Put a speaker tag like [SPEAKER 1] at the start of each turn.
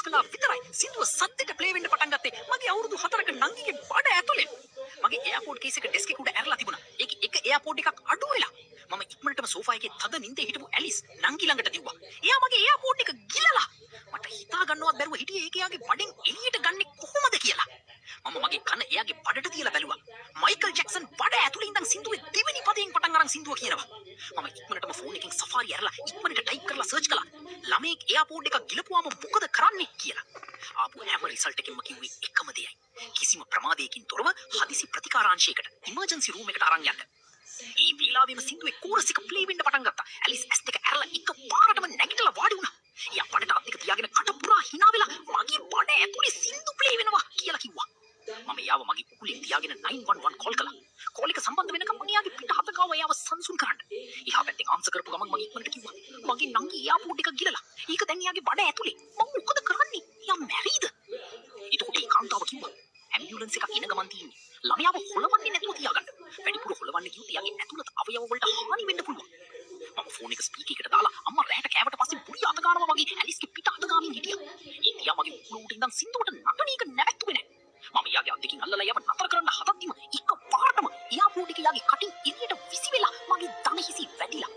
[SPEAKER 1] වෙලා විතරයි සින්දුව සද්දෙට ප්ලේ වෙන්න පටන් ගත්තේ. මගේ අවුරුදු 4ක නංගිගේ බඩ ඇතුලේ. මගේ එයාපෝඩ් කේස් එක ඩෙස්ක් එක උඩ ඇරලා තිබුණා. ඒකේ එක එයාපෝඩ් එකක් අඩු වෙලා. මම ඉක්මනටම සෝෆා එකේ තද නිින්දේ හිටපු ඇලිස් නංගි ළඟට දිව්වා. එයා මගේ එයාපෝඩ් එක ගිලලා. මට හිතා ගන්නවත් බැරුව හිටියේ ඒක එයාගේ බඩෙන් එළියට ගන්නේ කොහොමද කියලා. මම මගේ කන එයාගේ බඩට තියලා බැලුවා. මයිකල් ජැක්සන් බඩ ඇතුලේ ඉඳන් සින්දුවේ දෙවෙනි පදයෙන් පටන් අරන් සින්දුව කියනවා. මම ඉක්මනටම ෆෝන් එකෙන් සෆාරි ඇරලා ඉක්මනට ටයිප් කරලා සර්ච් කළා. ළමෙක් එයාපෝඩ් එකක් ගිලපුවාම මොකද කරන්නේ කියලා. ආපු හැම රිසල්ට් එකෙන්ම කිව්වේ එකම දෙයයි. කිසිම ප්‍රමාදයකින් තොරව හදිසි ප්‍රතිකාරාංශයකට ඉමර්ජන්සි රූම් එකට අරන් යන්න. ඒ වෙලාවෙම සින්දුවේ කෝරස් එක ප්ලේ වෙන්න පටන් ගත්තා. ඇලිස් ඇස් දෙක ඇරලා එක පාරටම නැගිටලා වාඩි වුණා. එයා බඩට අත් දෙක තියාගෙන කට පුරා hina වෙලා මගේ බඩ ඇතුලේ සින්දු ප්ලේ වෙනවා කියලා කිව්වා. මම එයාව මගේ කුකුලෙන් තියාගෙන 911 කෝල් කළා. කෝල් එක සම්බන්ධ වෙනකම් මම එයාගේ පිට හත ගාව එයාව සංසුන් කරන්න. එයා පැත්තෙන් ආන්සර් කරපු ගමන් මම ඉක්මනට කිව්වා මගේ නංගි එයාපෝඩ් එක ගිලලා. ඒක දැන් එයාගේ බඩ ඇතුලේ. මම මොකද කරන්නේ? එයා මැරිද? එතකොට ඒ කාන්තාව කිව්වා ඇම්බියුලන්ස් එකක් එන ගමන් තියෙන්නේ. ළමයාව හොලවන්නේ නැතුව තියාගන්න. වැඩිපුර හොලවන්න ගියොත් එයාගේ ඇතුළත අවයව වලට හානි වෙන්න පුළුවන්. මම ෆෝන් එක ස්පීකර් එකට දාලා අම්මා රැට කෑවට පස්සේ බුඩි අත ගන්නවා වගේ ඇලිස්ගේ පිට අත ගාමින් හිටියා. ඒ තියා මගේ උකුල උඩ ඉඳන් සින්දුවට නටන එක නැවැත්තුවේ නැහැ. මම එයාගේ අත් දෙකින් අල්ලලා යව නතර කරන්න හදද්දිම එක පාරටම එයා පොඩි කියාගේ කටින් එළියට විසි වෙලා මගේ දන හිසි වැටිලා